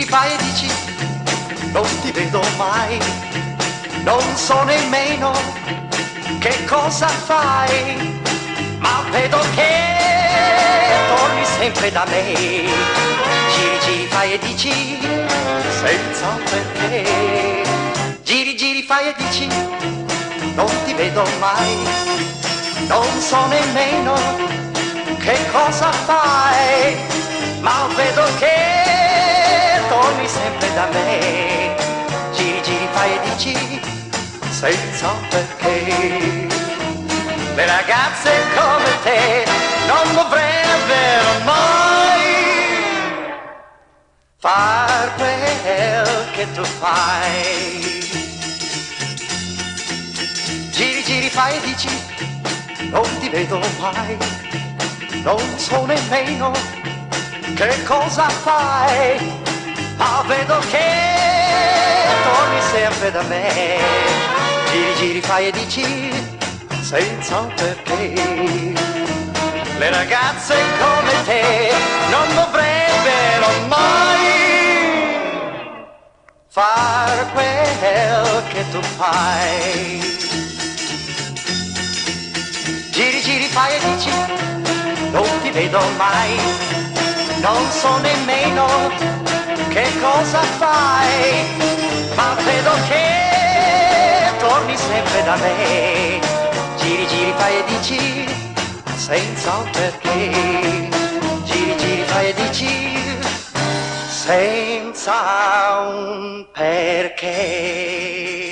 fai e dici, non ti vedo mai, non so nemmeno che cosa fai, ma vedo che torni sempre da me. Giri, giri, fai e dici, senza un perché. Giri, giri, fai e dici, non ti vedo mai, non so nemmeno che cosa fai, ma vedo che torni sempre da me. Giri, giri, fai e dici, senza un perché. Le ragazze come te non dovrebbero mai far quel che tu fai. Giri, giri, fai e dici, non ti vedo mai, non so nemmeno che cosa fai, ma vedo che torni sempre da me. Giri, giri, fai e dici, senza un perché. Le ragazze come te non dovrebbero mai far quel che tu fai. Giri, giri, fai e dici, non ti vedo mai, non so nemmeno che cosa fai, ma vedo che torni sempre da me. Giri, giri, fai e dici, senza un perché. Giri, giri, fai e dici, senza un perché.